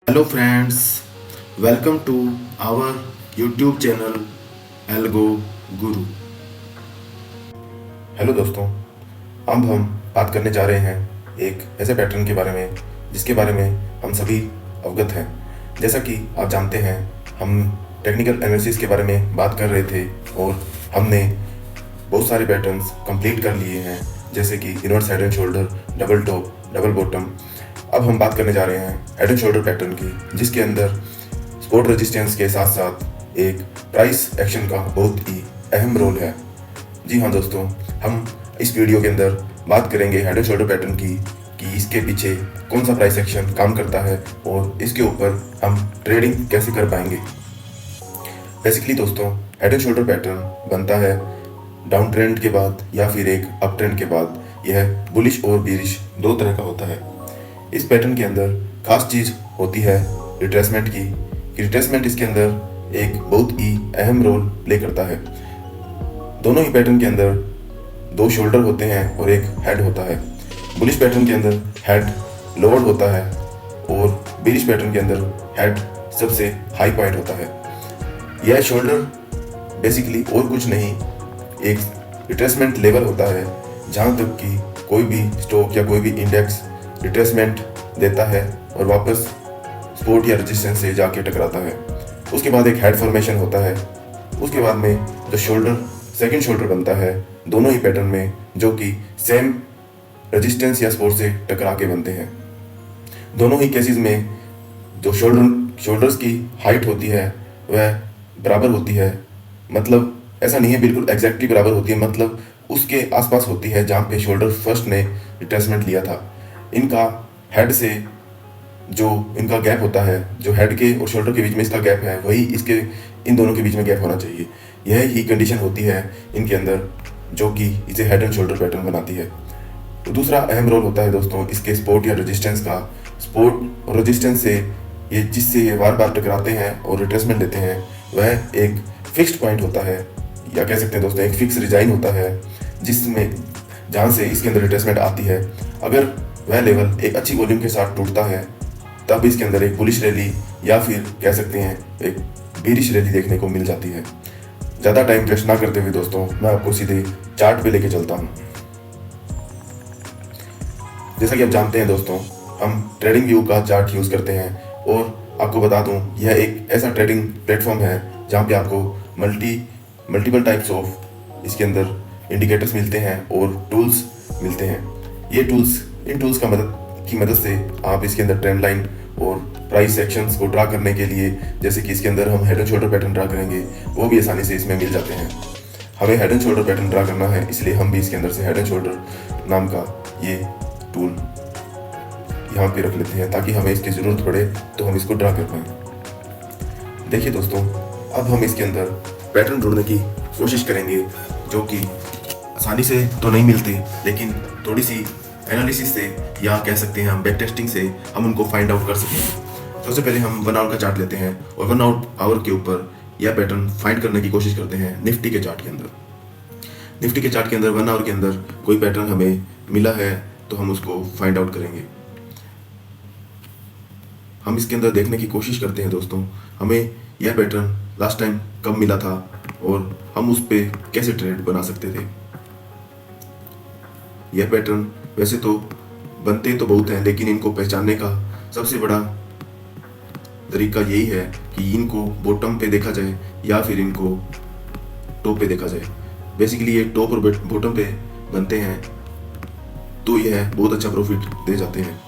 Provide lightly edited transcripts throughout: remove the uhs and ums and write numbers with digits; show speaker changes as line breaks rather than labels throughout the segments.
Hello friends, welcome to our YouTube channel Algo Guru।
Hello दोस्तों, अब हम बात करने जा रहे हैं एक ऐसे पैटर्न के बारे में जिसके बारे में हम सभी अवगत हैं। जैसा कि आप जानते हैं, हम टेक्निकल एनालिसिस के बारे में बात कर रहे थे और हमने बहुत सारे पैटर्न्स कंप्लीट कर लिए हैं, जैसे कि inverse head and shoulder, double top, double bottom. अब हम बात करने जा रहे हैं हेड एंड शोल्डर पैटर्न की, जिसके अंदर सपोर्ट रेजिस्टेंस के साथ साथ एक प्राइस एक्शन का बहुत ही अहम रोल है। जी हाँ दोस्तों, हम इस वीडियो के अंदर बात करेंगे हेड एंड शोल्डर पैटर्न की कि इसके पीछे कौन सा प्राइस एक्शन काम करता है और इसके ऊपर हम ट्रेडिंग कैसे कर पाएंगे। बेसिकली दोस्तों, हेड एंड शोल्डर पैटर्न बनता है डाउन ट्रेंड के बाद या फिर एक अप ट्रेंड के बाद। यह बुलिश और बीरिश दो तरह का होता है। इस पैटर्न के अंदर खास चीज़ होती है रिट्रेसमेंट की, कि रिट्रेसमेंट इसके अंदर एक बहुत ही अहम रोल प्ले करता है। दोनों ही पैटर्न के अंदर दो शोल्डर होते हैं और एक हेड होता है। बुलिश पैटर्न के अंदर हेड लोअर होता है और बीरिश पैटर्न के अंदर हेड सबसे हाई पॉइंट होता है। यह शोल्डर बेसिकली और कुछ नहीं, एक रिट्रेसमेंट लेवल होता है, जहाँ तक कि कोई भी स्टॉक या कोई भी इंडेक्स रिट्रेसमेंट देता है और वापस सपोर्ट या रेजिस्टेंस से जाके टकराता है। उसके बाद एक हेड फॉर्मेशन होता है। उसके बाद में जो शोल्डर सेकंड शोल्डर बनता है दोनों ही पैटर्न में, जो कि सेम रेजिस्टेंस या सपोर्ट से टकरा के बनते हैं। दोनों ही केसेस में जो शोल्डर्स की हाइट होती है वह बराबर होती है। मतलब ऐसा नहीं है बिल्कुल एग्जैक्टली बराबर होती है, मतलब उसके आसपास होती है जहाँ पे शोल्डर फर्स्ट ने रिट्रेसमेंट लिया था। इनका हेड से जो इनका गैप होता है, जो हेड के और शोल्डर के बीच में इसका गैप है, वही इसके इन दोनों के बीच में गैप होना चाहिए। यह ही कंडीशन होती है इनके अंदर, जो कि इसे हेड एंड शोल्डर पैटर्न बनाती है। तो दूसरा अहम रोल होता है दोस्तों इसके सपोर्ट या रेजिस्टेंस का। सपोर्ट और रेजिस्टेंस से ये जिससे ये बार बार टकराते हैं और रिट्रेसमेंट लेते हैं, वह एक फिक्स्ड पॉइंट होता है, या कह सकते हैं दोस्तों एक फिक्स रिजाइन होता है, जिसमें जहाँ से इसके अंदर रिट्रेसमेंट आती है। अगर वह लेवल एक अच्छी वॉल्यूम के साथ टूटता है, तब इसके अंदर एक बुलिश रैली या फिर कह सकते हैं एक बीरिश रैली देखने को मिल जाती है। ज़्यादा टाइम वेस्ट ना करते हुए दोस्तों, मैं आपको सीधे चार्ट पे लेके चलता हूँ। जैसा कि आप जानते हैं दोस्तों, हम ट्रेडिंग व्यू का चार्ट यूज़ करते हैं, और आपको बता दूँ यह एक ऐसा ट्रेडिंग प्लेटफॉर्म है जहाँ पे आपको मल्टीपल टाइप्स ऑफ इसके अंदर इंडिकेटर्स मिलते हैं और टूल्स मिलते हैं। इन टूल्स की मदद से आप इसके अंदर ट्रेंड लाइन और प्राइस सेक्शंस को ड्रा करने के लिए, जैसे कि इसके अंदर हम head and shoulder pattern draw करेंगे, वो भी आसानी से इसमें मिल जाते हैं। हमें head and shoulder pattern draw करना है, इसलिए हम भी इसके अंदर से हेड एंड शोल्डर नाम का ये टूल यहाँ पे रख लेते हैं, ताकि हमें इसकी ज़रूरत पड़े तो हम इसको ड्रा कर पाएँ। देखिए दोस्तों, अब हम इसके अंदर पैटर्न ढूंढने की कोशिश करेंगे, जो कि आसानी से तो नहीं मिलती, लेकिन थोड़ी सी एनालिसिस से या कह सकते हैं हम बैक टेस्टिंग से हम उनको फाइंड आउट कर सकें। सबसे पहले हम 1 आवर का चार्ट लेते हैं और 1 आवर के ऊपर यह पैटर्न फाइंड करने की कोशिश करते हैं निफ्टी के चार्ट के अंदर। निफ्टी के चार्ट के अंदर 1 आवर के अंदर कोई पैटर्न हमें मिला है तो हम उसको फाइंड आउट करेंगे। हम इसके अंदर देखने की कोशिश करते हैं दोस्तों, हमें यह पैटर्न लास्ट टाइम कब मिला था और हम उस पर कैसे ट्रेड बना सकते थे। यह पैटर्न वैसे तो बनते तो बहुत हैं, लेकिन इनको पहचानने का सबसे बड़ा तरीका यही है कि इनको बॉटम पे देखा जाए या फिर इनको टॉप पे देखा जाए। बेसिकली ये टॉप और बॉटम पे बनते हैं तो यह बहुत अच्छा प्रॉफिट दे जाते हैं।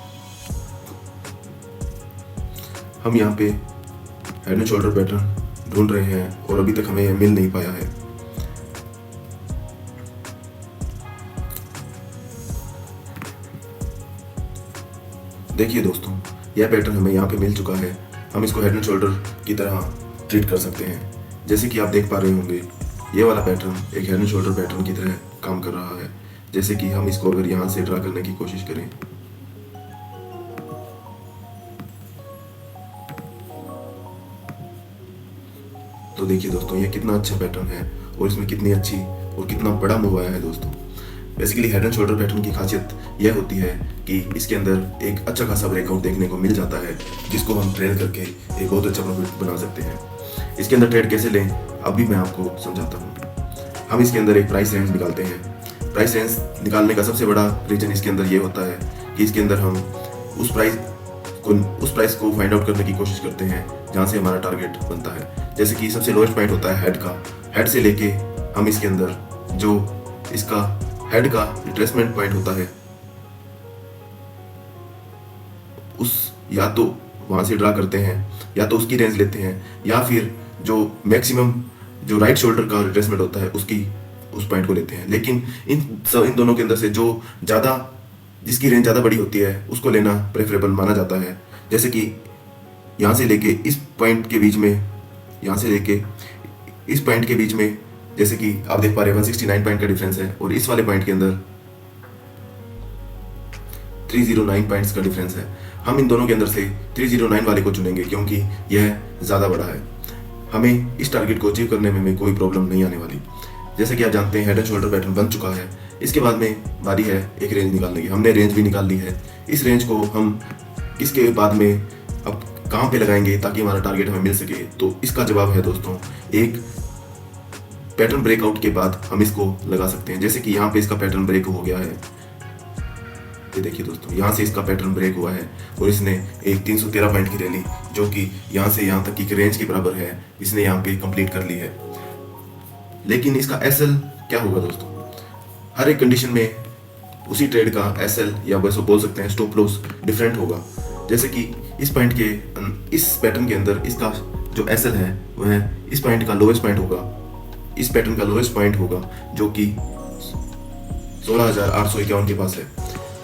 हम यहाँ पे हेड एंड शोल्डर पैटर्न ढूंढ रहे हैं और अभी तक हमें यह मिल नहीं पाया है। देखिए दोस्तों, यह पैटर्न हमें यहाँ पे मिल चुका है। हम इसको हेड एंड शोल्डर की तरह ट्रीट कर सकते हैं। जैसे कि आप देख पा रहे होंगे, ये वाला पैटर्न एक हेड एंड शोल्डर पैटर्न की तरह काम कर रहा है। जैसे कि हम इसको अगर यहाँ से ड्रा करने की कोशिश करें, तो देखिए दोस्तों, ये कितना अच्छा पैटर्न है और इसमें कितनी अच्छी और कितना बड़ा मूव आया है दोस्तों। Basically head and shoulder pattern की खासियत यह होती है कि इसके अंदर एक अच्छा खासा ब्रेकआउट देखने को मिल जाता है, जिसको हम ट्रेड करके एक बहुत अच्छा प्रॉफिट बना सकते हैं। इसके अंदर ट्रेड कैसे लें अभी मैं आपको समझाता हूँ। हम इसके अंदर एक प्राइस रेंज निकालते हैं। प्राइस रेंज निकालने का सबसे बड़ा रीजन इसके अंदर ये होता है कि इसके अंदर हम उस प्राइस को फाइंड आउट करने की कोशिश करते हैं जहाँ से हमारा टारगेट बनता है। जैसे कि सबसे लोएस्ट पॉइंट होता है हेड का। हेड से लेके हम इसके अंदर जो इसका हेड का रिट्रेसमेंट पॉइंट होता है उस या तो वहां से ड्रा करते हैं या तो उसकी रेंज लेते हैं, या फिर जो मैक्सिमम जो राइट शोल्डर का रिट्रेसमेंट होता है उस पॉइंट को लेते हैं। लेकिन इन दोनों के अंदर से जो ज़्यादा जिसकी रेंज ज़्यादा बड़ी होती है उसको लेना प्रेफरेबल माना जाता है। जैसे कि यहाँ से लेके इस पॉइंट के बीच में, यहाँ से लेके इस पॉइंट के बीच में जैसे कि आप देख पा रहे हैं 169 पॉइंट का डिफरेंस है, और इस वाले पॉइंट के अंदर 309 पॉइंट्स का डिफरेंस है। हम इन दोनों के अंदर से 309 वाले को चुनेंगे क्योंकि यह ज़्यादा बड़ा है। हमें इस टारगेट को अचीव करने में कोई प्रॉब्लम नहीं आने वाली। जैसे कि आप जानते हैं हेड एंड शोल्डर पैटर्न बन चुका है। इसके बाद में बारी है एक रेंज निकालने की। हमने रेंज भी निकाल ली है। इस रेंज को हम इसके बाद में अब कहाँ पे लगाएंगे ताकि हमारा टारगेट हमें मिल सके, तो इसका जवाब है दोस्तों एक पैटर्न ब्रेकआउट के बाद हम इसको लगा सकते हैं। जैसे कि यहाँ पे इसका पैटर्न ब्रेक हो गया है, ये देखिए दोस्तों, यहाँ से इसका पैटर्न ब्रेक हुआ है और इसने एक 313 पॉइंट की रैली जो कि यहाँ से यहाँ तक की रेंज के बराबर है, इसने यहाँ पे कंप्लीट कर ली है। लेकिन इसका एसएल क्या होगा दोस्तों? हर एक कंडीशन में उसी ट्रेड का एसएल या वैसे बोल सकते हैं स्टॉप लॉस डिफरेंट होगा। जैसे कि इस पॉइंट के इस पैटर्न के अंदर इसका जो एसएल है वह इस पॉइंट का लोएस्ट पॉइंट होगा, इस पैटर्न का लोएस्ट पॉइंट होगा जो कि 16,851 के पास है।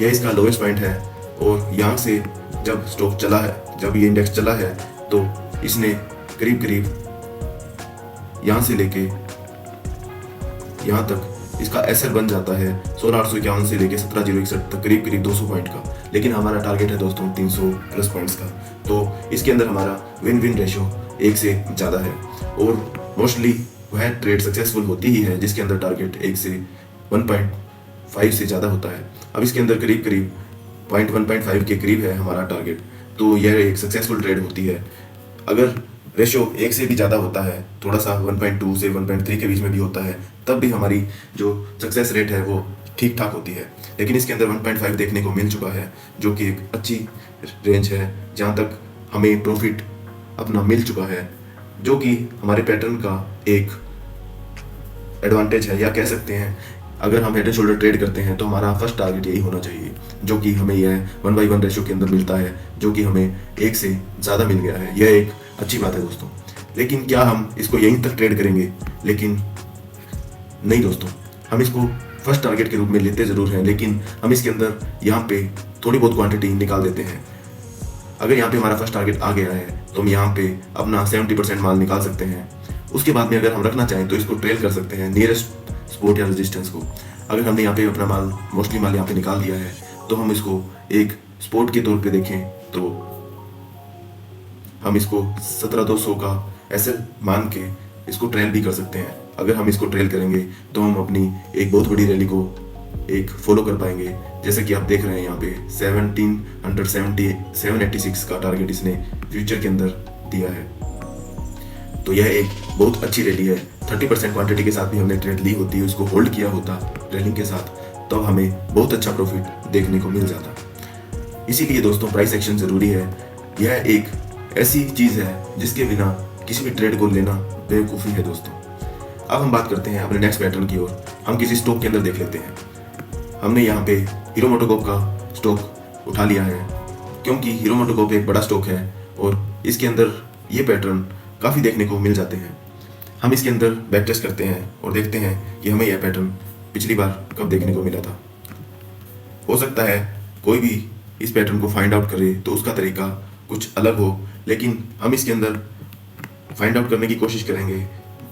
यह इसका लोएस्ट पॉइंट है और यहाँ से जब स्टॉक चला है, जब ये इंडेक्स चला है, तो इसने करीब करीब यहाँ से लेके यहाँ तक इसका एसएल बन जाता है 16,851 से लेके 17,061 तक, करीब करीब 200 पॉइंट का। लेकिन हमारा टारगेट है दोस्तों 300 प्लस पॉइंट्स का, तो इसके अंदर हमारा विन विन रेशियो 1 से ज़्यादा है और मोस्टली वह ट्रेड सक्सेसफुल होती ही है जिसके अंदर टारगेट 1 से 1.5 से ज़्यादा होता है। अब इसके अंदर करीब करीब 1.5 के करीब है हमारा टारगेट, तो यह एक सक्सेसफुल ट्रेड होती है। अगर रेशो 1 से भी ज़्यादा होता है, थोड़ा सा 1.2 से 1.3 के बीच में भी होता है, तब भी हमारी जो सक्सेस रेट है वो ठीक ठाक होती है। लेकिन इसके अंदर 1.5 देखने को मिल चुका है जो कि एक अच्छी रेंज है जहाँ तक हमें प्रॉफिट अपना मिल चुका है, जो कि हमारे पैटर्न का एक एडवांटेज है। या कह सकते हैं अगर हम हेड एंड शोल्डर ट्रेड करते हैं तो हमारा फर्स्ट टारगेट यही होना चाहिए, जो कि हमें यह 1/1 रेशो के अंदर मिलता है, जो कि हमें 1 से ज़्यादा मिल गया है। यह एक अच्छी बात है दोस्तों। लेकिन क्या हम इसको यहीं तक ट्रेड करेंगे? लेकिन नहीं दोस्तों, हम इसको फर्स्ट टारगेट के रूप में लेते ज़रूर हैं, लेकिन हम इसके अंदर यहाँ पे थोड़ी बहुत क्वांटिटी निकाल देते हैं। अगर यहाँ पे हमारा फर्स्ट टारगेट आ गया है तो हम यहाँ पे अपना 70% माल निकाल सकते हैं। उसके बाद में अगर हम रखना चाहें तो इसको ट्रेल कर सकते हैं नियरेस्ट सपोर्ट या रेजिस्टेंस को। अगर हमने यहाँ पे अपना माल मोस्टली माल यहाँ पे निकाल दिया है तो हम इसको एक सपोर्ट के तौर पे देखें तो हम इसको 17,200 का एसएल मान के इसको ट्रेल भी कर सकते हैं। अगर हम इसको ट्रेल करेंगे तो हम अपनी एक बहुत बड़ी रैली को एक फॉलो कर पाएंगे। जैसे कि आप देख रहे हैं यहाँ पे 786 का टारगेट इसने फ्यूचर के अंदर दिया है, तो यह एक बहुत अच्छी रैली है। 30% क्वांटिटी के साथ भी हमने ट्रेड ली होती है, उसको होल्ड किया होता ट्रेलिंग के साथ, तो हमें बहुत अच्छा प्रॉफिट देखने को मिल जाता। इसीलिए दोस्तों प्राइस एक्शन ज़रूरी है। यह एक ऐसी चीज़ है जिसके बिना किसी भी ट्रेड को लेना बेवकूफ़ी है दोस्तों। अब हम बात करते हैं अपने नेक्स्ट पैटर्न की ओर। हम किसी स्टॉक के अंदर देख लेते हैं। हमने यहाँ पे हीरो मोटोकॉर्प का स्टॉक उठा लिया है क्योंकि हीरो मोटोकॉर्प एक बड़ा स्टॉक है और इसके अंदर ये पैटर्न काफ़ी देखने को मिल जाते हैं। हम इसके अंदर बैक टेस्ट करते हैं और देखते हैं कि हमें यह पैटर्न पिछली बार कब देखने को मिला था। हो सकता है कोई भी इस पैटर्न को फाइंड आउट करे तो उसका तरीका कुछ अलग हो, लेकिन हम इसके अंदर फाइंड आउट करने की कोशिश करेंगे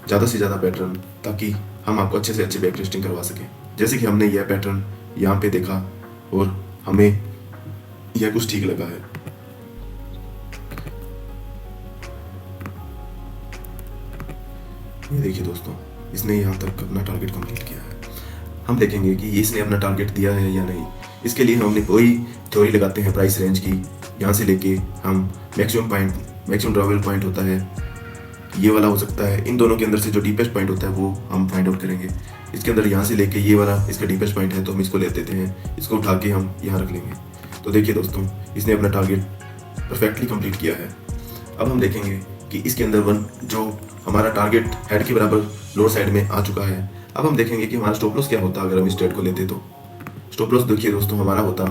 ज़्यादा से ज़्यादा पैटर्न, ताकि हम आपको अच्छे से अच्छे बैक टेस्टिंग करवा सकें। जैसे कि हमने यह पैटर्न यहाँ पे देखा और हमें यह कुछ ठीक लगा है। ये देखिए दोस्तों, इसने यहाँ तक अपना टारगेट कंप्लीट किया है। हम देखेंगे कि इसने अपना टारगेट दिया है या नहीं। इसके लिए हमने वही थ्योरी लगाते हैं प्राइस रेंज की। यहाँ से लेके हम मैक्सिमम ट्रैवल पॉइंट होता है, ये वाला हो सकता है। इन दोनों के अंदर से जो डीपेस्ट पॉइंट होता है वो हम फाइंड आउट करेंगे। इसके अंदर यहाँ से लेके ये वाला इसका डीपेस्ट पॉइंट है, तो हम इसको ले लेते हैं। इसको उठा के हम यहाँ रख लेंगे। तो देखिए दोस्तों, इसने अपना टारगेट परफेक्टली कंप्लीट किया है। अब हम देखेंगे कि इसके अंदर जो हमारा टारगेट हेड के बराबर लोअर साइड में आ चुका है। अब हम देखेंगे कि हमारा स्टॉप लॉस क्या होता अगर हम इस ट्रेड को लेते। तो स्टॉप लॉस देखिए दोस्तों, हमारा होता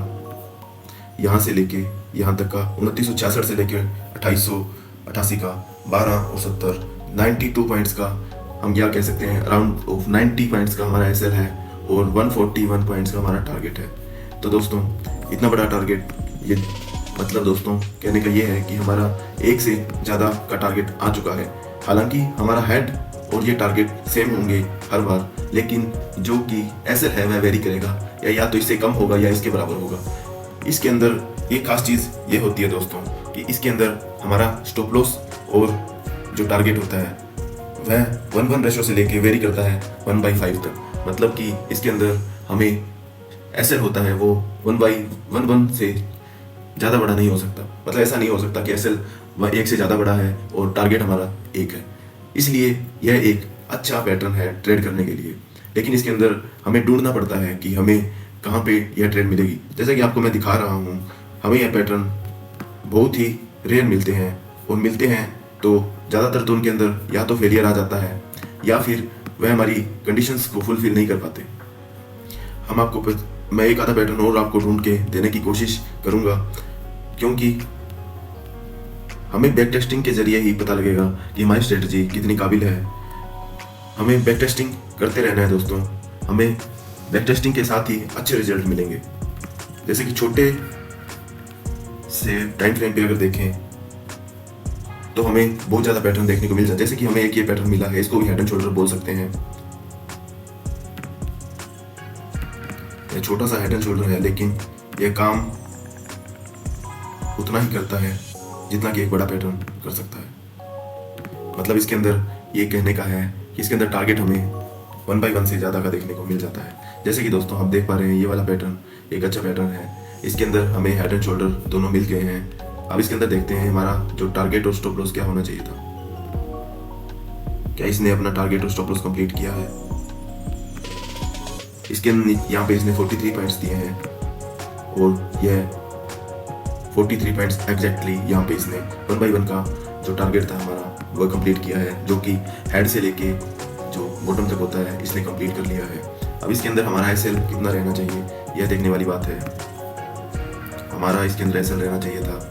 यहाँ से लेके यहाँ तक का 2966 से लेके 2888 का 12 और 70 92 पॉइंट्स का, हम क्या कह सकते हैं, अराउंड ऑफ 90 पॉइंट्स का हमारा एसएल है और 141 पॉइंट्स का हमारा टारगेट है। तो दोस्तों, इतना बड़ा टारगेट, ये मतलब दोस्तों कहने का ये है कि हमारा एक से ज़्यादा का टारगेट आ चुका है। हालांकि हमारा हेड और ये टारगेट सेम होंगे हर बार, लेकिन जो कि एसएल है वह वेरी करेगा, या तो इससे कम होगा या इसके बराबर होगा। इसके अंदर एक खास चीज़ ये होती है दोस्तों कि इसके अंदर हमारा स्टॉप लॉस और जो टारगेट होता है वह 1:1 रेशो से लेके वेरी करता है 1/5 तक। मतलब कि इसके अंदर हमें एसएल होता है वो 1/1 से ज़्यादा बड़ा नहीं हो सकता। मतलब ऐसा नहीं हो सकता कि एसएल 1 से ज़्यादा बड़ा है और टारगेट हमारा 1 है। इसलिए यह एक अच्छा पैटर्न है ट्रेड करने के लिए। लेकिन इसके अंदर हमें ढूंढना पड़ता है कि हमें कहाँ पे यह ट्रेड मिलेगी। जैसे कि आपको मैं दिखा रहा हूँ, हमें यह पैटर्न बहुत ही रेयर मिलते हैं, और मिलते हैं तो ज़्यादातर तो उनके अंदर या तो फेलियर आ जाता है या फिर वह हमारी कंडीशंस को फुलफिल नहीं कर पाते। मैं एक आधा पैटर्न और आपको ढूंढ के देने की कोशिश करूँगा, क्योंकि हमें बैक टेस्टिंग के जरिए ही पता लगेगा कि हमारी स्ट्रेटजी कितनी काबिल है। हमें बैक टेस्टिंग करते रहना है दोस्तों। हमें बैक टेस्टिंग के साथ ही अच्छे रिजल्ट मिलेंगे। जैसे कि छोटे से टाइम फ्रेम पे अगर देखें तो हमें बहुत ज़्यादा पैटर्न देखने को मिल जाता है। जैसे कि हमें एक ये पैटर्न मिला है, इसको भी हेड एंड शोल्डर बोल सकते हैं। यह छोटा सा हेड एंड शोल्डर है, लेकिन यह काम उतना ही करता है जितना कि एक बड़ा पैटर्न कर सकता है। मतलब इसके अंदर ये कहने का है कि इसके अंदर टारगेट हमें 1/1 से ज़्यादा का देखने को मिल जाता है। जैसे कि दोस्तों आप देख पा रहे हैं, ये वाला पैटर्न एक अच्छा पैटर्न है। इसके अंदर हमें हेड एंड शोल्डर दोनों मिल गए हैं। अब इसके अंदर देखते हैं हमारा जो टारगेट और स्टॉप लॉस क्या होना चाहिए था। क्या इसने अपना टारगेट और स्टॉप लॉस कंप्लीट किया है? इसके यहाँ पे इसने 43 पॉइंट्स दिए हैं और यह 43 पॉइंट्स एग्जैक्टली यहाँ पे इसने 1/1 का जो टारगेट था हमारा वह कंप्लीट किया है, जो कि हेड से लेके जो बॉटम तक होता है इसने कंप्लीट कर लिया है। अब इसके अंदर हमारा एसएल कितना रहना चाहिए यह देखने वाली बात है। हमारा इसके अंदर एसएल रहना चाहिए था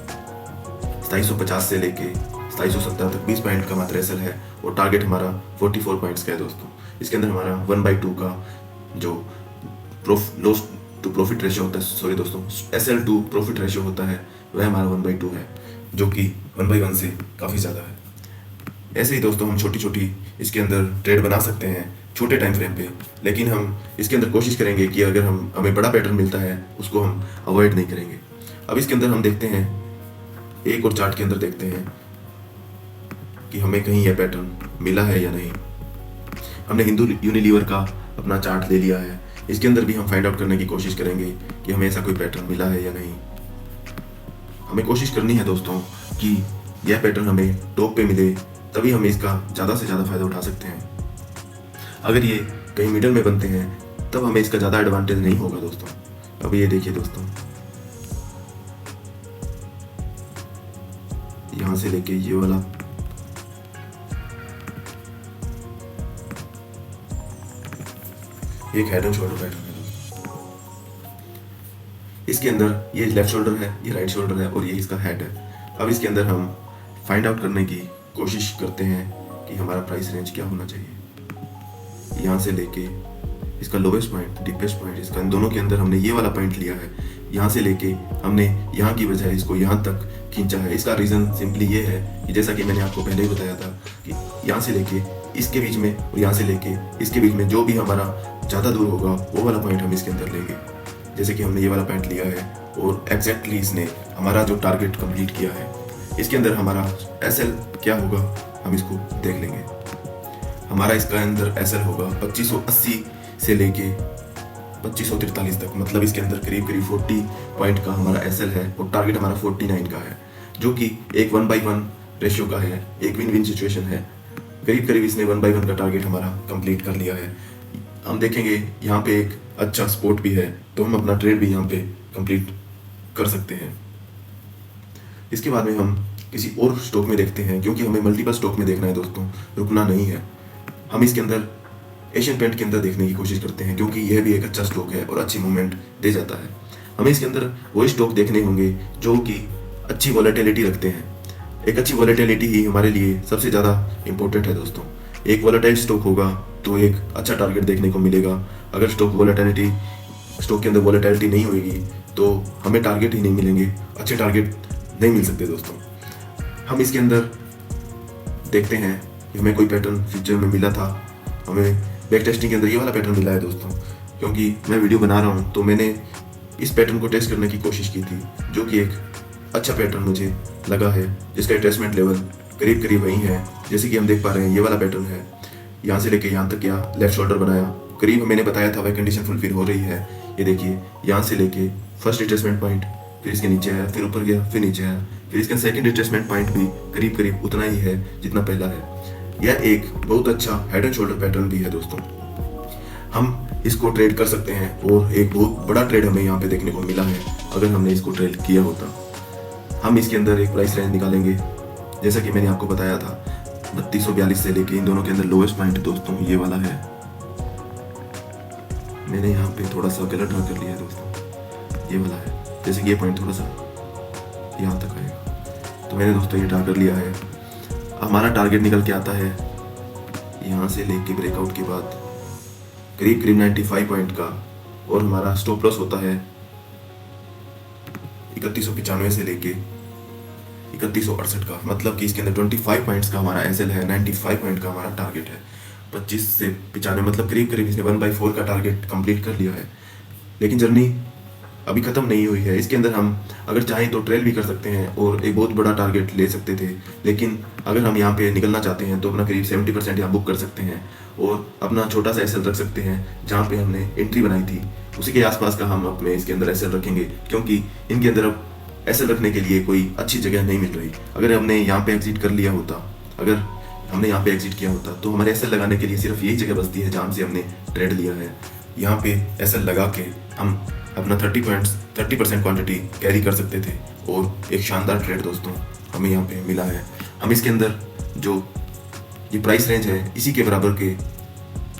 2750 से लेके 2770 तक 20 पॉइंट का मात्र एसएल है, और टारगेट हमारा 44 पॉइंट्स का है दोस्तों। इसके अंदर हमारा 1/2 का जो लॉस टू प्रॉफिट रेशियो होता है, सॉरी दोस्तों, एसएल टू प्रॉफिट रेशियो होता है, वह हमारा 1/2 है, जो कि 1/1 से काफ़ी ज़्यादा है। ऐसे ही दोस्तों हम छोटी छोटी इसके अंदर ट्रेड बना सकते हैं छोटे टाइम फ्रेम पे, लेकिन हम इसके अंदर कोशिश करेंगे कि अगर हमें बड़ा पैटर्न मिलता है उसको हम अवॉइड नहीं करेंगे। अब इसके अंदर हम देखते हैं, एक और चार्ट के अंदर देखते हैं कि हमें कहीं यह पैटर्न मिला है या नहीं। हमने हिंदू यूनिलीवर का अपना चार्ट ले लिया है। इसके अंदर भी हम फाइंड आउट करने की कोशिश करेंगे कि हमें ऐसा कोई पैटर्न मिला है या नहीं। हमें कोशिश करनी है दोस्तों कि यह पैटर्न हमें टॉप पे मिले, तभी हम इसका ज़्यादा से ज़्यादा फायदा उठा सकते हैं। अगर ये कहीं मिडल में बनते हैं तब हमें इसका ज़्यादा एडवांटेज नहीं होगा दोस्तों। अब ये देखिए दोस्तों, यहाँ से लेके ये वाला एक हेड एंड शोल्डर पैटर्न है दोस्तों। इसके अंदर ये लेफ्ट शोल्डर है, ये राइट शोल्डर है और ये इसका हेड है। अब इसके अंदर हम फाइंड आउट करने की कोशिश करते हैं कि हमारा प्राइस रेंज क्या होना चाहिए। यहाँ से लेके इसका लोवेस्ट पॉइंट, डीपेस्ट पॉइंट, इसका इन दोनों के अंदर हमने ये वाला पॉइंट लिया है। यहाँ से लेके हमने यहाँ की बजाय इसको यहाँ तक खींचा है। इसका रीज़न सिंपली ये है कि जैसा कि मैंने आपको पहले ही बताया था कि यहाँ से लेके इसके बीच में और यहाँ से लेके इसके बीच में जो भी हमारा ज़्यादा दूर होगा वो वाला पॉइंट हम इसके अंदर लेंगे। जैसे कि हमने ये वाला पॉइंट लिया है और एग्जैक्टली इसने हमारा जो टारगेट कंप्लीट किया है। इसके अंदर हमारा एसएल क्या होगा हम इसको देख लेंगे। हमारा इसका अंदर एसएल होगा 2580 से लेके 2543 तक, मतलब इसके अंदर करीब करीब 40 पॉइंट का हमारा एसएल है और टारगेट हमारा 49 का है, जो कि एक 1/1 रेशियो का है, एक विन विन सिचुएशन है। करीब करीब इसने 1/1 का टारगेट हमारा कंप्लीट कर लिया है। हम देखेंगे यहाँ पे एक अच्छा सपोर्ट भी है, तो हम अपना ट्रेड भी यहाँ पे कंप्लीट कर सकते हैं। इसके बाद में हम किसी और स्टॉक में देखते हैं, क्योंकि हमें मल्टीपल स्टॉक में देखना है दोस्तों, रुकना नहीं है। हम इसके अंदर एशियन पेंट के अंदर देखने की कोशिश करते हैं, क्योंकि यह भी एक अच्छा स्टॉक है और अच्छी मूवमेंट दे जाता है। हमें इसके अंदर वही स्टॉक देखने होंगे जो कि अच्छी वॉलेटिलिटी रखते हैं। एक अच्छी वॉलेटिलिटी ही हमारे लिए सबसे ज़्यादा इम्पोर्टेंट है दोस्तों। एक वॉलेटाइल स्टॉक होगा तो एक अच्छा टारगेट देखने को मिलेगा। अगर स्टॉक के अंदर वॉलेटिलिटी नहीं होगी तो हमें टारगेट ही नहीं मिलेंगे, अच्छे टारगेट नहीं मिल सकते दोस्तों। हम इसके अंदर देखते हैं कि हमें कोई पैटर्न फ्यूचर में मिला था। हमें बैक टेस्टिंग के अंदर ये वाला पैटर्न मिला है दोस्तों, क्योंकि मैं वीडियो बना रहा हूँ तो मैंने इस पैटर्न को टेस्ट करने की कोशिश की थी, जो कि एक अच्छा पैटर्न मुझे लगा है, जिसका रिट्रेसमेंट लेवल करीब करीब वही है। जैसे कि हम देख पा रहे हैं ये वाला पैटर्न है, यहाँ से लेके यहाँ तक गया, लेफ्ट शोल्डर बनाया, करीब मैंने बताया था वह कंडीशन फुलफिल हो रही है। ये देखिए यहाँ से लेके फर्स्ट रिट्रेसमेंट पॉइंट, फिर इसके नीचे आया, फिर ऊपर गया, फिर नीचे आया, फिर इसका सेकंड रिट्रेसमेंट पॉइंट भी करीब करीब उतना ही है जितना पहला है। यह एक बहुत अच्छा हेड एंड शोल्डर पैटर्न भी है दोस्तों। हम इसको ट्रेड कर सकते हैं और एक बहुत बड़ा ट्रेड हमें यहाँ पे देखने को मिला है अगर हमने इसको ट्रेड किया होता। हम इसके अंदर एक प्राइस रेंज निकालेंगे, जैसा कि मैंने आपको बताया था 3242 से लेके इन दोनों के अंदर लोएस्ट पॉइंट दोस्तों ये वाला है। मैंने यहाँ पे थोड़ा सा गलत ड्रा कर लिया है दोस्तों, ये वाला है। जैसे कि ये पॉइंट थोड़ा सा यहाँ तक आएगा, तो मैंने दोस्तों ये ड्रा कर लिया है। हमारा टारगेट निकल के आता है यहाँ से लेके ब्रेकआउट के बाद करीब करीब 95 पॉइंट का, और हमारा स्टॉप लॉस होता है 3195 से लेके 3168 का, मतलब कि इसके अंदर 25 पॉइंट्स का हमारा एसएल है, 95 पॉइंट का हमारा टारगेट है। 25 से 95 मतलब करीब करीब इसने 1/4 का टारगेट कंप्लीट कर लिया है। लेकिन जर्नी अभी ख़त्म नहीं हुई है। इसके अंदर हम अगर चाहें तो ट्रेल भी कर सकते हैं और एक बहुत बड़ा टारगेट ले सकते थे, लेकिन अगर हम यहाँ पे निकलना चाहते हैं तो अपना करीब 70% यहाँ बुक कर सकते हैं और अपना छोटा सा एसएल रख सकते हैं। जहाँ पे हमने एंट्री बनाई थी उसी के आसपास का हम अपने इसके अंदर एसएल रखेंगे, क्योंकि इनके अंदर अब एसएल रखने के लिए कोई अच्छी जगह नहीं मिल रही। अगर हमने यहाँ पे एग्जिट कर लिया होता, अगर हमने यहाँ पे एग्जिट किया होता तो हमारे एसएल लगाने के लिए सिर्फ यही जगह बचती है जहाँ से हमने ट्रेड लिया है। यहाँ पे एसएल लगा के हम अपना 30% क्वांटिटी कैरी कर सकते थे और एक शानदार ट्रेड दोस्तों हमें यहाँ पे मिला है। हम इसके अंदर जो ये प्राइस रेंज है इसी के बराबर के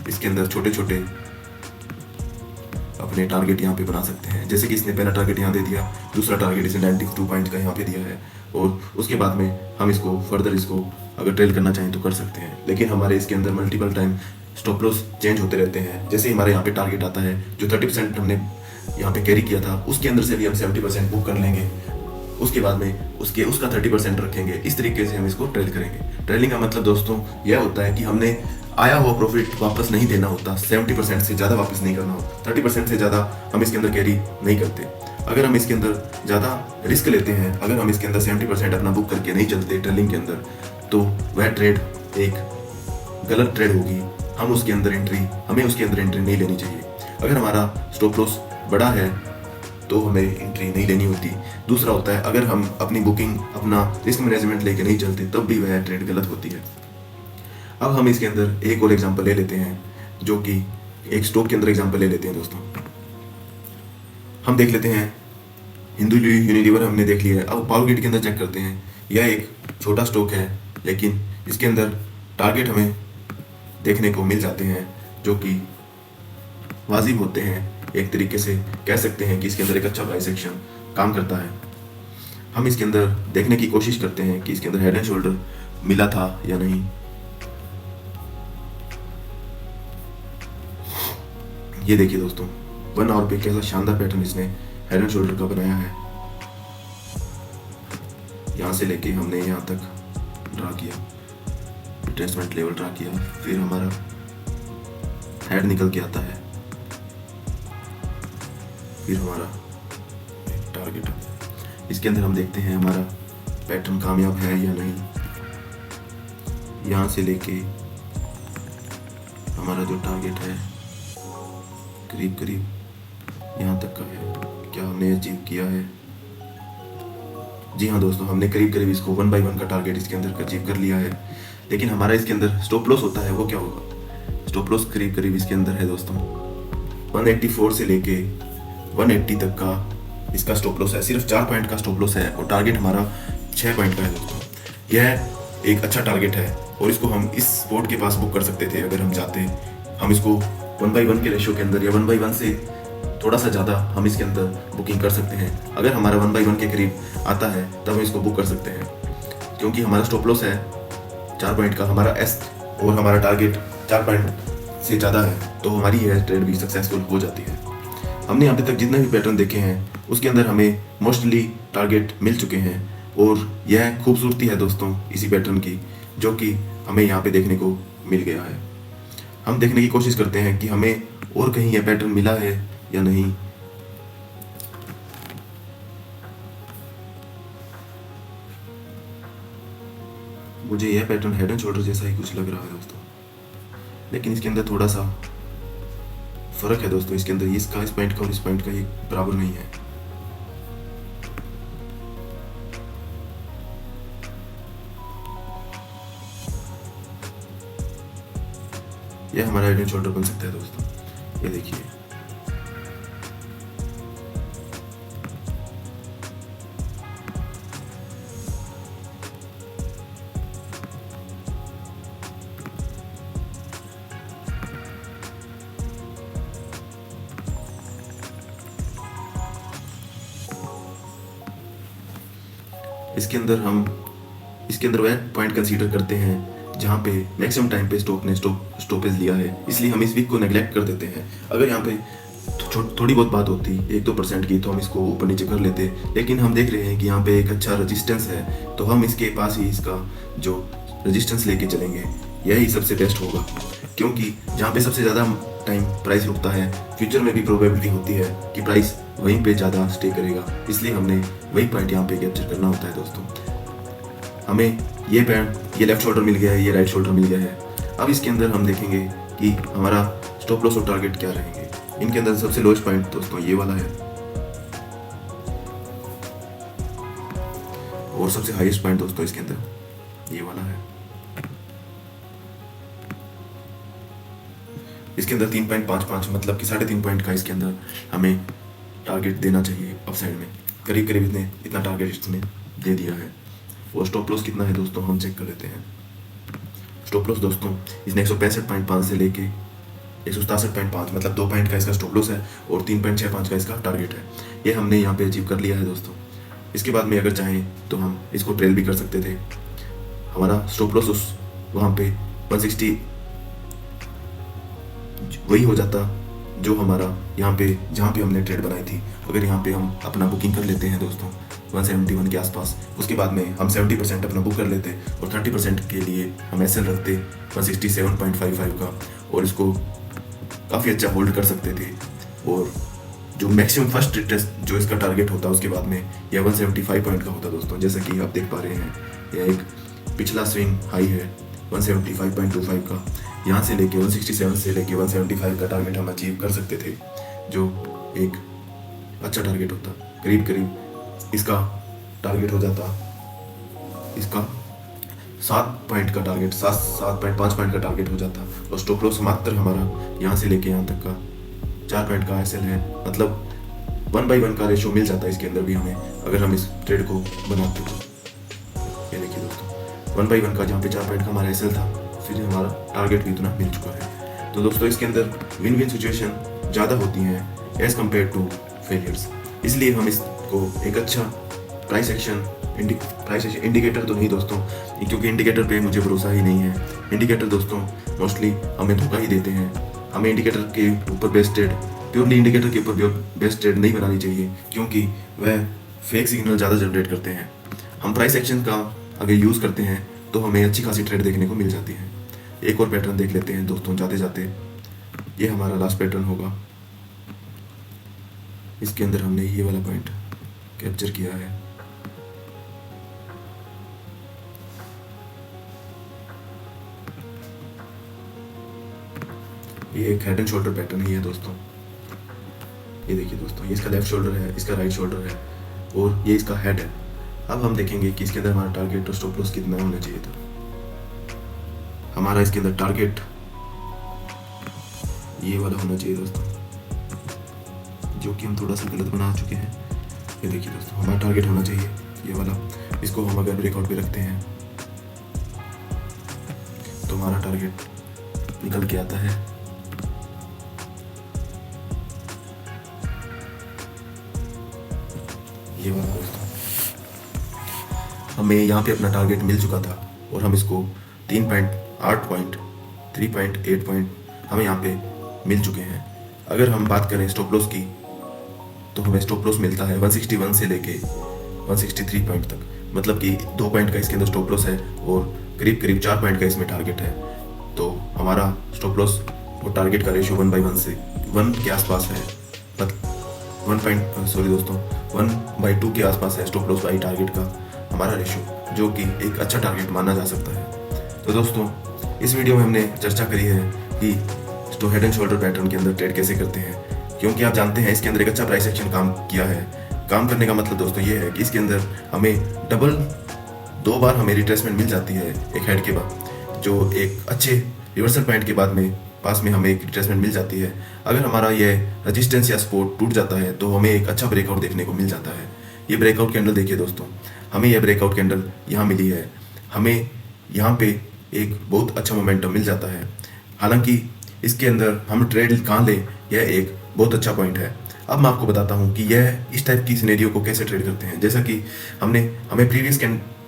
इसके अंदर छोटे छोटे अपने टारगेट यहाँ पे बना सकते हैं। जैसे कि इसने पहला टारगेट यहाँ दे दिया, दूसरा टारगेट इसने 92 पॉइंट का यहाँ पे दिया है, और उसके बाद में हम इसको फर्दर इसको अगर ट्रेल करना चाहें तो कर सकते हैं। लेकिन हमारे इसके अंदर multiple time stop loss change होते रहते हैं। जैसे ही हमारे यहाँ पे टारगेट आता है जो 30% हमने यहाँ पे कैरी किया था, उसके अंदर से भी हम 70% बुक कर लेंगे, उसके बाद में उसका 30% रखेंगे। इस तरीके से हम इसको ट्रेल करेंगे। ट्रेलिंग का मतलब दोस्तों यह होता है कि हमने आया हुआ प्रॉफिट वापस नहीं देना होता, 70% से ज़्यादा वापस नहीं करना होता, 30% से ज़्यादा हम इसके अंदर कैरी नहीं करते। अगर हम इसके अंदर ज़्यादा रिस्क लेते हैं, अगर हम इसके अंदर 70% अपना बुक करके नहीं चलते ट्रेलिंग के अंदर, तो वह ट्रेड एक गलत ट्रेड होगी। हमें उसके अंदर एंट्री नहीं लेनी चाहिए। अगर हमारा स्टॉप लॉस बड़ा है तो हमें एंट्री नहीं लेनी होती। दूसरा होता है अगर हम अपनी बुकिंग, अपना रिस्क मैनेजमेंट लेके नहीं चलते, तब भी वह ट्रेड गलत होती है। अब हम इसके अंदर एक और एग्जांपल ले लेते हैं, जो कि एक स्टॉक के अंदर एग्जांपल ले लेते हैं दोस्तों। हम देख लेते हैं हिंदू यूनिलीवर हमने देख लिया है। अब पावर ग्रिड के अंदर चेक करते हैं। यह एक छोटा स्टॉक है, लेकिन इसके अंदर टारगेट हमें देखने को मिल जाते हैं जो कि वाजिब होते हैं। एक तरीके से कह सकते हैं कि इसके अंदर एक अच्छा प्राइस एक्शन काम करता है। हम इसके अंदर देखने की कोशिश करते हैं कि इसके अंदर हेड एंड शोल्डर मिला था या नहीं। ये देखिए दोस्तों 1 आवर पे कैसा शानदार पैटर्न इसने हेड एंड शोल्डर का बनाया है। यहाँ से लेके हमने यहाँ तक ड्रा किया, रिट्रेसमेंट लेवल ड्रा किया, फिर हमारा हेड निकल के आता है, फिर हमारा टारगेट। इसके अंदर हम देखते हैं हमारा पैटर्न कामयाब है या नहीं। यहाँ से लेके हमारा जो टारगेट है करीब करीब
यहाँ तक का है। क्या हमने अचीव किया है? जी हाँ दोस्तों, हमने करीब करीब इसको 1 बाई 1 का टारगेट इसके अंदर अचीव कर लिया है। लेकिन हमारा इसके अंदर स्टॉप लॉस होता है, वो क्या होगा? स्टॉप लॉस करीब करीब इसके अंदर है दोस्तों 184 से लेके 180 तक का इसका स्टॉप लॉस है। सिर्फ 4 पॉइंट का स्टॉप लॉस है और टारगेट हमारा 6 पॉइंट का है दोस्तों। यह एक अच्छा टारगेट है और इसको हम इस बोर्ड के पास बुक कर सकते थे अगर हम चाहते। हम इसको 1 बाई 1 के रेशियो के अंदर या 1 बाई 1 से थोड़ा सा ज़्यादा हम इसके अंदर बुकिंग कर सकते हैं। अगर हमारा 1 बाई 1 के करीब आता है तब हम इसको बुक कर सकते हैं, क्योंकि हमारा स्टॉप लॉस है 4 पॉइंट का, हमारा एस और हमारा टारगेट 4 पॉइंट से ज़्यादा है, तो हमारी यह ट्रेड भी सक्सेसफुल हो जाती है। हमने अभी तक जितने भी पैटर्न देखे हैं उसके अंदर हमें मोस्टली टारगेट मिल चुके हैं और यह खूबसूरती है दोस्तों इसी पैटर्न की, जो कि हमें यहाँ पे देखने को मिल गया है। हम देखने की कोशिश करते हैं कि हमें और कहीं यह पैटर्न मिला है या नहीं। मुझे यह पैटर्न हेड एंड शोल्डर जैसा ही कुछ लग रहा है दोस्तों, लेकिन इसके अंदर थोड़ा सा फर्क है दोस्तों। इसके अंदर इसका इस पॉइंट का और इस पॉइंट का ये बराबर नहीं है। यह हमारा हेड एंड शोल्डर बन सकता है दोस्तों, ये देखिए। इसके अंदर वह पॉइंट कंसीडर करते हैं जहाँ पे मैक्सिमम टाइम पे स्टॉक ने स्टॉपेज लिया है, इसलिए हम इस वीक को नेगलेक्ट कर देते हैं। अगर यहाँ पे थोड़ी बहुत बात होती 1-2% की तो हम इसको ऊपर नीचे कर लेते, लेकिन हम देख रहे हैं कि यहाँ पे एक अच्छा रेजिस्टेंस है, तो हम इसके पास ही इसका जो रेजिस्टेंस लेके चलेंगे यही सबसे बेस्ट होगा, क्योंकि जहाँ पे सबसे ज़्यादा टाइम प्राइस रुकता है फ्यूचर में भी प्रोबेबिलिटी होती है कि प्राइस वहीं पे ज़्यादा स्टे करेगा, इसलिए हमने वही पॉइंट यहाँ पे कैप्चर करना होता है दोस्तों। हमें ये लेफ्ट शोल्डर मिल गया है, ये राइट शोल्डर मिल गया है। अब इसके अंदर हम देखेंगे कि हमारा स्टॉप लॉस और टारगेट क्या रहेंगे। इनके अंदर सबसे लोएस्ट पॉइंट दोस्तों ये वाला है और सबसे हाईएस्ट पॉइंट दोस्तों इसके अंदर ये वाला है। इसके अंदर 3.55 मतलब कि 3.5 पॉइंट का इसके अंदर हमें टारगेट देना चाहिए अपसाइड में। करीब करीब इतना टारगेट इसने दे दिया है। और स्टॉप लॉस कितना है दोस्तों हम चेक कर लेते हैं। स्टॉप लॉस दोस्तों इसने 165.5 से लेके 167.5 मतलब 2 पॉइंट का इसका स्टॉप लॉस है और 3.65 का इसका टारगेट है। ये हमने यहाँ पे अचीव कर लिया है दोस्तों। इसके बाद में अगर चाहें तो हम इसको ट्रेल भी कर सकते थे। हमारा स्टॉप लॉस उस वहाँ पे 160 वही हो जाता जो हमारा यहाँ पे जहाँ पे हमने ट्रेड बनाई थी। अगर यहाँ पे हम अपना बुकिंग कर लेते हैं दोस्तों 171 के आसपास, उसके बाद में हम 70% अपना बुक कर लेते और 30% के लिए हम एसएल रखते 167.55 का और इसको काफ़ी अच्छा होल्ड कर सकते थे। और जो मैक्सिमम फर्स्ट टेस्ट जो इसका टारगेट होता उसके बाद में यह 175 पॉइंट का होता दोस्तों। जैसा कि आप देख पा रहे हैं यह एक पिछला स्विंग हाई है 175.25 का। यहाँ से लेके 167 से लेके 175 का टारगेट हम अचीव कर सकते थे, जो एक अच्छा टारगेट होता। करीब करीब इसका टारगेट हो जाता इसका 7 पॉइंट का टारगेट 7.5 पॉइंट का टारगेट हो जाता और स्टॉप लॉस मात्र हमारा यहाँ से लेके यहाँ तक का 4 पॉइंट का एसएल है। मतलब 1 बाई 1 का रेशियो मिल जाता है इसके अंदर भी हमें, अगर हम इस ट्रेड को बनाते तो। ये देखिए दोस्तों 1 बाई 1 का जहाँ पे 4 पॉइंट का हमारा एसएल था, फिर हमारा टारगेट भी इतना मिल चुका है। तो दोस्तों इसके अंदर विन विन सिचुएशन ज़्यादा होती हैं एज कम्पेयर टू फेलियर्स, इसलिए हम इसको एक अच्छा प्राइस एक्शन इंडिकेटर तो नहीं दोस्तों, क्योंकि इंडिकेटर पे मुझे भरोसा ही नहीं है। इंडिकेटर दोस्तों मोस्टली हमें धोखा ही देते हैं। हमें इंडिकेटर के ऊपर बेस्ट ट्रेड प्योरली इंडिकेटर के ऊपर बेस्ट ट्रेड नहीं बनानी चाहिए, क्योंकि वह फेक सिग्नल ज़्यादा जनरेट करते हैं। हम प्राइस एक्शन का अगर यूज़ करते हैं तो हमें अच्छी खासी ट्रेड देखने को मिल जाती है। एक और पैटर्न देख लेते हैं दोस्तों जाते जाते। ये हमारा लास्ट पैटर्न होगा। इसके अंदर हमने ये वाला पॉइंट कैप्चर किया है। ये एक हेड एंड शोल्डर पैटर्न ही है दोस्तों। ये देखिए दोस्तों, ये इसका लेफ्ट शोल्डर है, इसका राइट शोल्डर है और ये इसका हेड है। अब हम देखेंगे कि इसके अंदर हमारा टारगेट और स्टॉप लॉस कितना होना चाहिए था। हमारा इसके अंदर टारगेट ये वाला होना चाहिए दोस्तों, जो कि हम थोड़ा सा गलत बना चुके हैं। ये देखिए दोस्तों, हमारा टारगेट होना चाहिए ये वाला। इसको हम अगर ब्रेकआउट पे रखते हैं तो हमारा टारगेट निकल के आता है ये वाला दोस्तों। हमें यहाँ पे अपना टारगेट मिल चुका था और हम इसको 3.8 पॉइंट 3.8 पॉइंट हमें यहाँ पे मिल चुके हैं। अगर हम बात करें स्टॉप लॉस की तो हमें स्टॉप लॉस मिलता है 161 से लेके 163 पॉइंट तक, मतलब कि 2 पॉइंट का इसके अंदर स्टॉप लॉस है और करीब करीब 4 पॉइंट का इसमें टारगेट है। तो हमारा स्टॉप लॉस और टारगेट का रेशियो 1/1 से 1 के आसपास है, मतलब 1/2 के आसपास है स्टॉप लॉस बाई टारगेट का हमारा रेशियो, जो कि एक अच्छा टारगेट माना जा सकता है। तो दोस्तों, इस वीडियो में हमने चर्चा करी है कि हेड एंड शोल्डर पैटर्न के अंदर ट्रेड कैसे करते हैं, क्योंकि आप जानते हैं इसके अंदर एक अच्छा प्राइस एक्शन काम किया है। काम करने का मतलब दोस्तों ये है कि इसके अंदर हमें डबल 2 बार हमें रिट्रेसमेंट मिल जाती है एक हेड के बाद, जो एक अच्छे रिवर्सल पॉइंट के बाद में पास में हमें एक रिट्रेसमेंट मिल जाती है। अगर हमारा ये रेजिस्टेंस या सपोर्ट टूट जाता है तो हमें एक अच्छा ब्रेकआउट देखने को मिल जाता है। ये ब्रेकआउट कैंडल देखिए दोस्तों, हमें यह ब्रेकआउट कैंडल यहाँ मिली है, हमें यहाँ पे एक बहुत अच्छा मोमेंटम मिल जाता है। हालांकि इसके अंदर हम ट्रेड कहाँ लें, यह एक बहुत अच्छा पॉइंट है। अब मैं आपको बताता हूँ कि यह इस टाइप की सिनेरियो को कैसे ट्रेड करते हैं। जैसा कि हमें प्रीवियस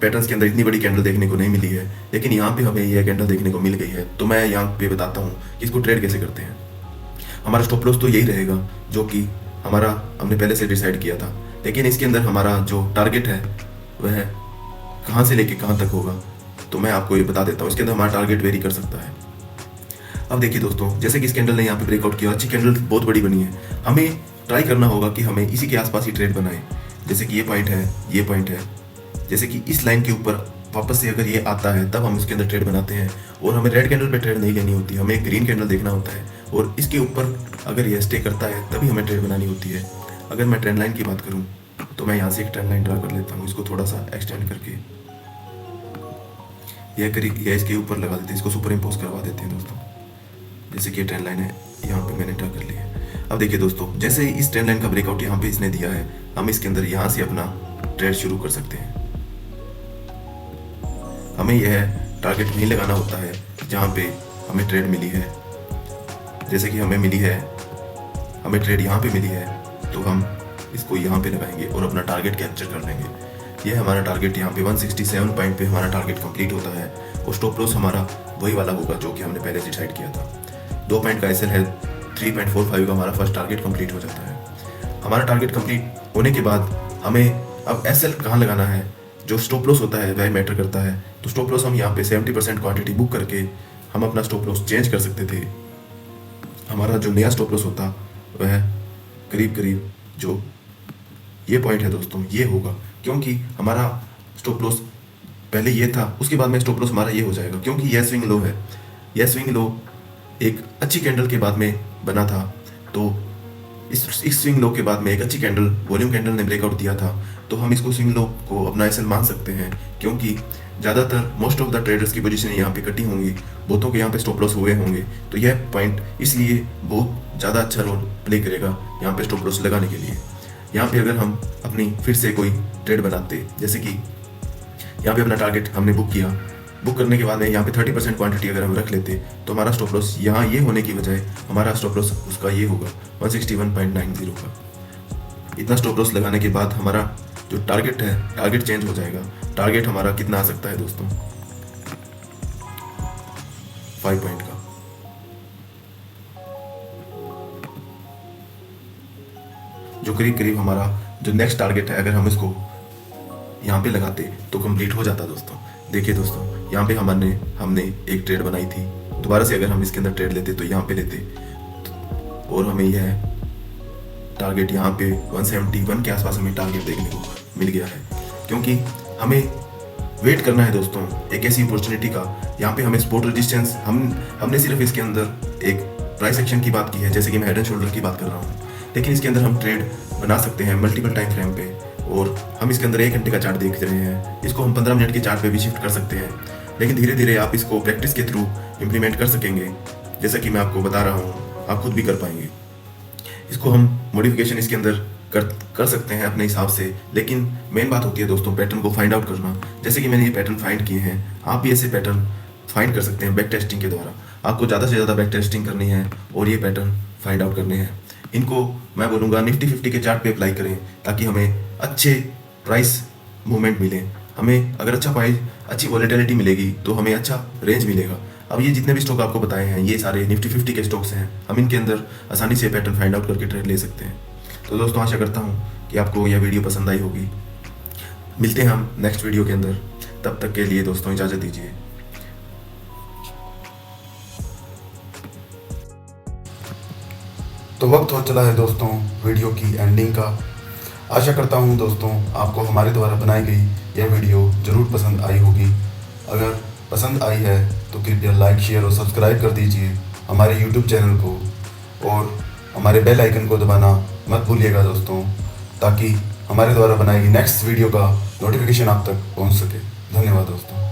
पैटर्न्स के अंदर इतनी बड़ी कैंडल देखने को नहीं मिली है, लेकिन यहाँ पे हमें यह कैंडल देखने को मिल गई है। तो मैं यहाँ पे बताता हूँ कि इसको ट्रेड कैसे करते हैं। हमारा स्टॉप लॉस तो यही रहेगा जो कि हमने पहले से डिसाइड किया था, लेकिन इसके अंदर हमारा जो टारगेट है वह कहाँ से लेके कहाँ तक होगा, तो मैं आपको ये बता देता हूँ। इसके अंदर हमारा टारगेट वेरी कर सकता है। अब देखिए दोस्तों, जैसे कि इस कैंडल ने यहाँ पे ब्रेकआउट किया, अच्छी कैंडल बहुत बड़ी बनी है, हमें ट्राई करना होगा कि हमें इसी के आसपास ही ट्रेड बनाए। जैसे कि ये पॉइंट है, ये पॉइंट है, जैसे कि इस लाइन के ऊपर वापस से अगर ये आता है तब हम उसके अंदर ट्रेड बनाते हैं। और हमें रेड कैंडल पे ट्रेड नहीं लेनी होती, हमें ग्रीन कैंडल देखना होता है और इसके ऊपर अगर ये स्टे करता है तभी हमें ट्रेड बनानी होती है। अगर मैं ट्रेंड लाइन की बात करूँ तो मैं यहाँ से एक ट्रेंड लाइन ड्रा कर लेता हूँ, इसको थोड़ा सा एक्सटेंड करके यह इसके ऊपर लगा देते हैं, इसको सुपर इम्पोज करवा देते हैं दोस्तों। जैसे कि ट्रेंड लाइन है, यहाँ पे मैंने ड्रा कर ली है। अब देखिए दोस्तों, जैसे ही इस ट्रेंड लाइन का ब्रेकआउट यहाँ पे इसने दिया है, हम इसके अंदर यहाँ से अपना ट्रेड शुरू कर सकते हैं। हमें यह टारगेट नहीं लगाना होता है जहाँ पे हमें ट्रेड मिली है। जैसे कि हमें ट्रेड यहाँ पे मिली है, तो हम इसको यहाँ पे लगाएंगे और अपना टारगेट कैप्चर कर लेंगे। यह हमारा टारगेट यहाँ पे 167 पॉइंट पे हमारा टारगेट कंप्लीट होता है और स्टॉप लॉस हमारा वही वाला होगा जो कि हमने पहले डिसाइड किया था। 2 पॉइंट का एसएल है, 3.45 का हमारा फर्स्ट टारगेट कंप्लीट हो जाता है। हमारा टारगेट कंप्लीट होने के बाद हमें अब एसएल कहाँ लगाना है, जो स्टॉप लॉस होता है वह मैटर करता है। तो स्टॉप लॉस हम यहाँ पे 70% क्वांटिटी बुक करके हम अपना स्टॉप लॉस चेंज कर सकते थे। हमारा जो नया स्टॉप लॉस होता वह करीब करीब जो ये पॉइंट है दोस्तों, ये होगा, क्योंकि हमारा स्टॉप लॉस पहले ये था, उसके बाद में स्टॉप लॉस हमारा ये हो जाएगा, क्योंकि यह स्विंग लो है। यह स्विंग लो एक अच्छी कैंडल के बाद में बना था, तो इस स्विंग लो के बाद में एक अच्छी कैंडल वॉल्यूम कैंडल ने ब्रेकआउट दिया था, तो हम इसको स्विंग लो को अपना एसएल मान सकते हैं। क्योंकि ज़्यादातर मोस्ट ऑफ द ट्रेडर्स की पोजीशन यहाँ पे कटी होंगी, बहुतों के यहाँ पे स्टॉप लॉस हुए होंगे, तो यह पॉइंट इसलिए बहुत ज़्यादा अच्छा रोल प्ले करेगा यहाँ पे स्टॉप लॉस लगाने के लिए। यहाँ पे अगर हम अपनी फिर से कोई ट्रेड बनाते, जैसे कि यहाँ पे अपना टारगेट हमने बुक किया, बुक करने के बाद में यहाँ पे 30% क्वांटिटी अगर हम रख लेते तो हमारा स्टॉप लॉस यहाँ ये होने की बजाय हमारा स्टॉप लॉस उसका ये होगा 161.90 का। इतना स्टॉप लॉस लगाने के बाद हमारा जो टारगेट है, टारगेट चेंज हो जाएगा। टारगेट हमारा कितना आ सकता है दोस्तों, 5 पॉइंट का। जो करीब करीब हमारा जो नेक्स्ट टारगेट है, अगर हम इसको यहाँ पे लगाते तो कंप्लीट हो जाता दोस्तों। देखिए दोस्तों, यहाँ पे हमने एक ट्रेड बनाई थी, दोबारा से अगर हम इसके अंदर ट्रेड लेते तो यहाँ पे लेते और हमें यह टारगेट यहाँ पे 171 के आसपास हमें टारगेट देखने को मिल गया है। क्योंकि हमें वेट करना है दोस्तों एक ऐसी अपॉर्चुनिटी का, यहाँ पे हमें सपोर्ट रेजिस्टेंस हमने सिर्फ इसके अंदर एक प्राइस एक्शन की बात की है, जैसे कि मैं हेड एंड शोल्डर की बात कर रहा हूँ। लेकिन इसके अंदर हम ट्रेड बना सकते हैं मल्टीपल टाइम फ्रेम पे, और हम इसके अंदर 1 घंटे का चार्ट देख रहे हैं, इसको हम 15 मिनट के चार्ट पे भी शिफ्ट कर सकते हैं। लेकिन धीरे धीरे आप इसको प्रैक्टिस के थ्रू इम्प्लीमेंट कर सकेंगे, जैसा कि मैं आपको बता रहा हूँ, आप खुद भी कर पाएंगे। इसको हम मॉडिफिकेशन इसके अंदर कर सकते हैं अपने हिसाब से, लेकिन मेन बात होती है दोस्तों पैटर्न को फाइंड आउट करना। जैसे कि मैंने ये पैटर्न फाइंड किए हैं, आप भी ऐसे पैटर्न फाइंड कर सकते हैं बैक टेस्टिंग के द्वारा। आपको ज़्यादा से ज़्यादा बैक टेस्टिंग करनी है और ये पैटर्न फाइंड आउट करने हैं। इनको मैं बोलूँगा निफ्टी 50 के चार्ट पे अप्लाई करें, ताकि हमें अच्छे प्राइस मूवमेंट मिले। हमें अगर अच्छा प्राइस, अच्छी वॉलेटिलिटी मिलेगी तो हमें अच्छा रेंज मिलेगा। अब ये जितने भी स्टॉक आपको बताए हैं, ये सारे निफ्टी 50 के स्टॉक्स हैं। हम इनके अंदर आसानी से पैटर्न फाइंड आउट करके ट्रेड ले सकते हैं। तो दोस्तों आशा करता हूँ कि आपको यह वीडियो पसंद आई होगी। मिलते हैं हम नेक्स्ट वीडियो के अंदर, तब तक के लिए दोस्तों इजाज़त दीजिए।
तो वक्त हो चला है दोस्तों वीडियो की एंडिंग का। आशा करता हूँ दोस्तों आपको हमारे द्वारा बनाई गई यह वीडियो ज़रूर पसंद आई होगी। अगर पसंद आई है तो कृपया लाइक, शेयर और सब्सक्राइब कर दीजिए हमारे YouTube चैनल को, और हमारे बेल आइकन को दबाना मत भूलिएगा दोस्तों, ताकि हमारे द्वारा बनाई गई नेक्स्ट वीडियो का नोटिफिकेशन आप तक पहुँच सके। धन्यवाद दोस्तों।